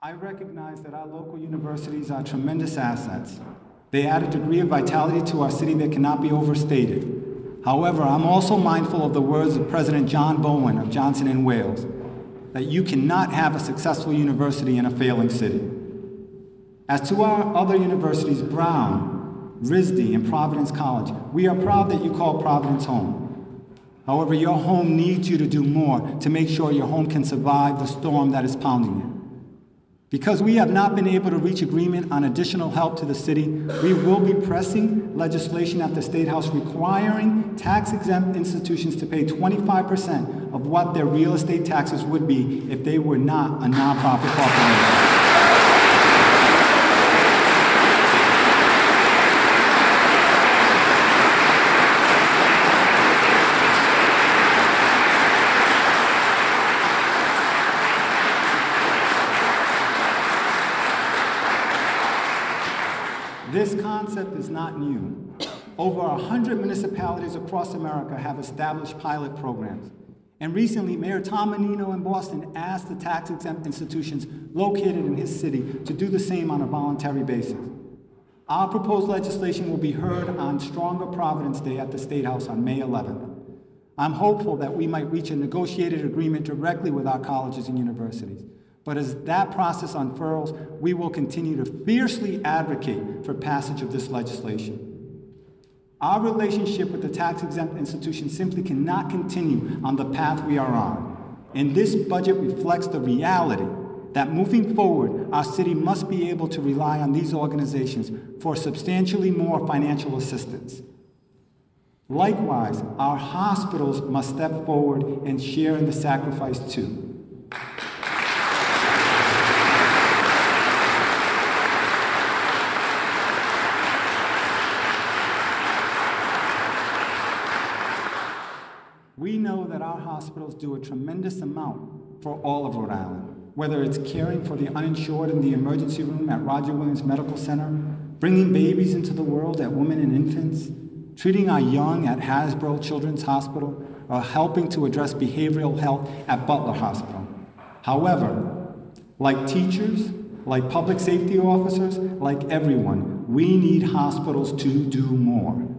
I recognize that our local universities are tremendous assets. They add a degree of vitality to our city that cannot be overstated. However, I'm also mindful of the words of President John Bowen of Johnson and Wales, that you cannot have a successful university in a failing city. As to our other universities, Brown, RISD, and Providence College, we are proud that you call Providence home. However, your home needs you to do more to make sure your home can survive the storm that is pounding it. Because we have not been able to reach agreement on additional help to the city, we will be pressing legislation at the State House requiring tax-exempt institutions to pay 25% of what their real estate taxes would be if they were not a nonprofit corporation. This concept is not new. Over 100 municipalities across America have established pilot programs. And recently, Mayor Tom Menino in Boston asked the tax-exempt institutions located in his city to do the same on a voluntary basis. Our proposed legislation will be heard on Stronger Providence Day at the State House on May 11th. I'm hopeful that we might reach a negotiated agreement directly with our colleges and universities. But as that process unfurls, we will continue to fiercely advocate for passage of this legislation. Our relationship with the tax-exempt institutions simply cannot continue on the path we are on. And this budget reflects the reality that moving forward, our city must be able to rely on these organizations for substantially more financial assistance. Likewise, our hospitals must step forward and share in the sacrifice too. We know that our hospitals do a tremendous amount for all of Rhode Island, whether it's caring for the uninsured in the emergency room at Roger Williams Medical Center, bringing babies into the world at Women and Infants, treating our young at Hasbro Children's Hospital, or helping to address behavioral health at Butler Hospital. However, like teachers, like public safety officers, like everyone, we need hospitals to do more.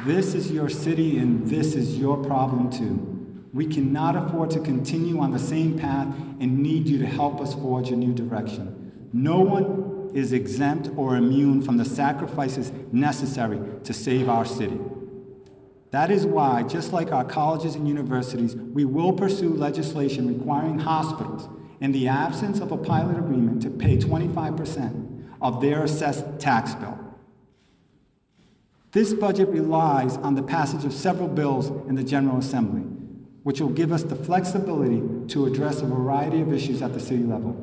This is your city, and this is your problem too. We cannot afford to continue on the same path and need you to help us forge a new direction. No one is exempt or immune from the sacrifices necessary to save our city. That is why, just like our colleges and universities, we will pursue legislation requiring hospitals, in the absence of a pilot agreement, to pay 25% of their assessed tax bill. This budget relies on the passage of several bills in the General Assembly, which will give us the flexibility to address a variety of issues at the city level.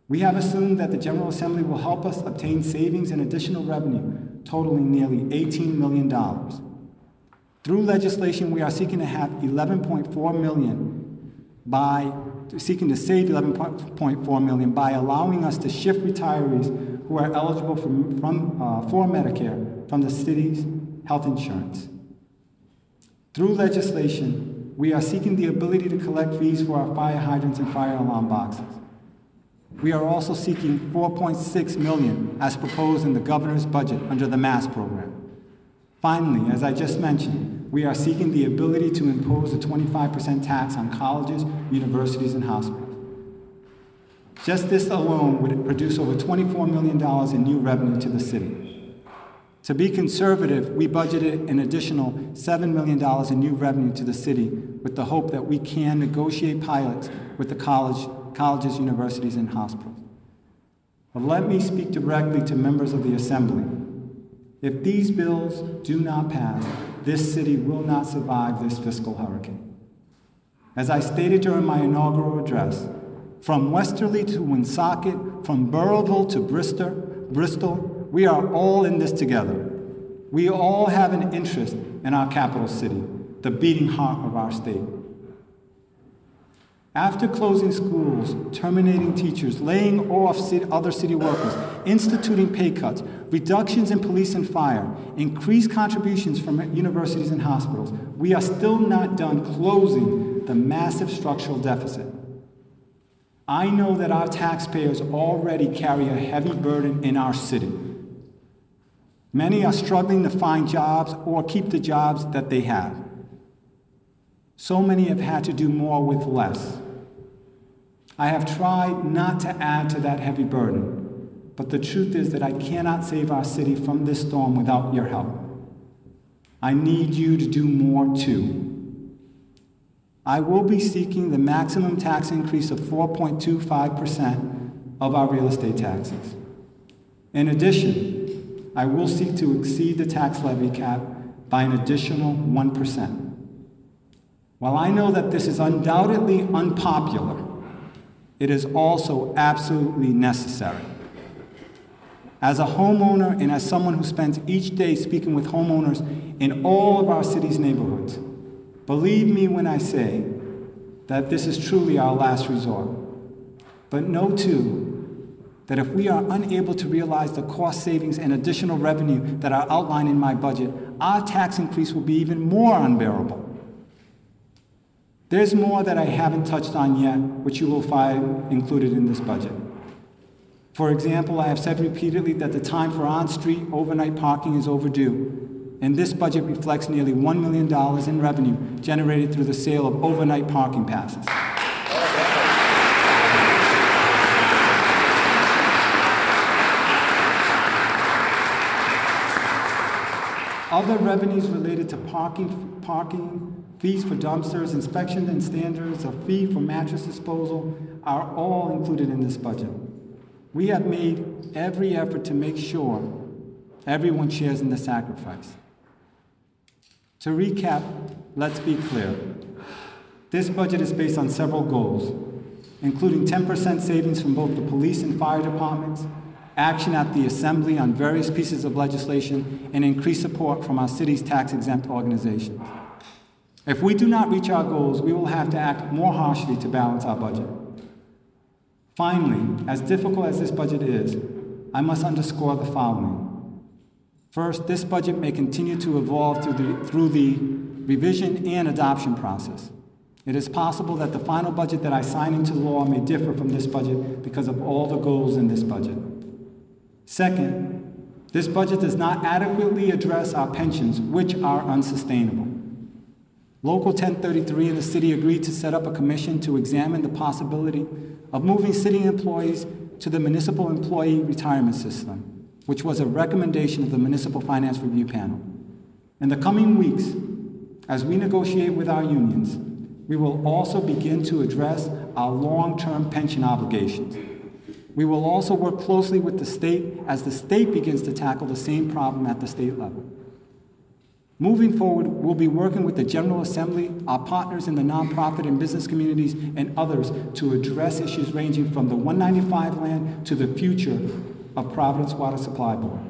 We have assumed that the General Assembly will help us obtain savings and additional revenue totaling nearly $18 million. Through legislation, we are seeking to have $11.4 million seeking to save $11.4 million by allowing us to shift retirees who are eligible for Medicare from the city's health insurance. Through legislation, we are seeking the ability to collect fees for our fire hydrants and fire alarm boxes. We are also seeking $4.6 million as proposed in the governor's budget under the MASS program. Finally, as I just mentioned, we are seeking the ability to impose a 25% tax on colleges, universities, and hospitals. Just this alone would produce over $24 million in new revenue to the city. To be conservative, we budgeted an additional $7 million in new revenue to the city with the hope that we can negotiate pilots with the colleges, universities, and hospitals. But let me speak directly to members of the Assembly. If these bills do not pass, this city will not survive this fiscal hurricane. As I stated during my inaugural address, from Westerly to Woonsocket, from Burrillville to Bristol, we are all in this together. We all have an interest in our capital city, the beating heart of our state. After closing schools, terminating teachers, laying off other city workers, instituting pay cuts, reductions in police and fire, increased contributions from universities and hospitals, we are still not done closing the massive structural deficit. I know that our taxpayers already carry a heavy burden in our city. Many are struggling to find jobs or keep the jobs that they have. So many have had to do more with less. I have tried not to add to that heavy burden, but the truth is that I cannot save our city from this storm without your help. I need you to do more too. I will be seeking the maximum tax increase of 4.25% of our real estate taxes. In addition, I will seek to exceed the tax levy cap by an additional 1%. While I know that this is undoubtedly unpopular, it is also absolutely necessary. As a homeowner and as someone who spends each day speaking with homeowners in all of our city's neighborhoods, believe me when I say that this is truly our last resort. But know too that if we are unable to realize the cost savings and additional revenue that are outlined in my budget, our tax increase will be even more unbearable. There's more that I haven't touched on yet, which you will find included in this budget. For example, I have said repeatedly that the time for on-street overnight parking is overdue, and this budget reflects nearly $1 million in revenue generated through the sale of overnight parking passes. Other revenues related to parking, fees for dumpsters, inspection and standards, a fee for mattress disposal are all included in this budget. We have made every effort to make sure everyone shares in the sacrifice. To recap, let's be clear. This budget is based on several goals, including 10% savings from both the police and fire departments, action at the Assembly on various pieces of legislation, and increased support from our city's tax-exempt organizations. If we do not reach our goals, we will have to act more harshly to balance our budget. Finally, as difficult as this budget is, I must underscore the following. First, this budget may continue to evolve through the revision and adoption process. It is possible that the final budget that I sign into law may differ from this budget because of all the goals in this budget. Second, this budget does not adequately address our pensions, which are unsustainable. Local 1033 and the city agreed to set up a commission to examine the possibility of moving city employees to the municipal employee retirement system, which was a recommendation of the Municipal Finance Review Panel. In the coming weeks, as we negotiate with our unions, we will also begin to address our long-term pension obligations. We will also work closely with the state as the state begins to tackle the same problem at the state level. Moving forward, we'll be working with the General Assembly, our partners in the nonprofit and business communities, and others to address issues ranging from the 195 land to the future of Providence Water Supply Board.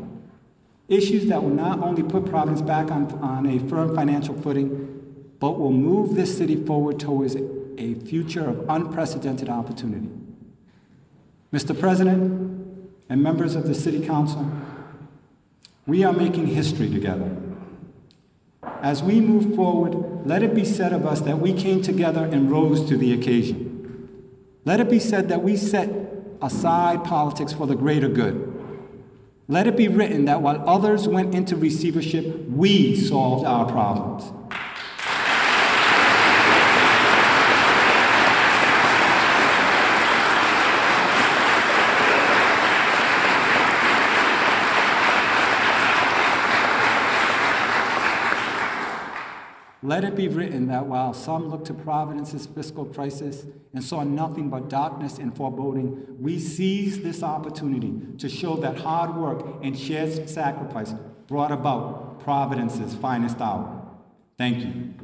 Issues that will not only put Providence back on a firm financial footing, but will move this city forward towards a future of unprecedented opportunity. Mr. President and members of the City Council, we are making history together. As we move forward, let it be said of us that we came together and rose to the occasion. Let it be said that we set aside politics for the greater good. Let it be written that while others went into receivership, we solved our problems. Let it be written that while some looked to Providence's fiscal crisis and saw nothing but darkness and foreboding, we seized this opportunity to show that hard work and shared sacrifice brought about Providence's finest hour. Thank you.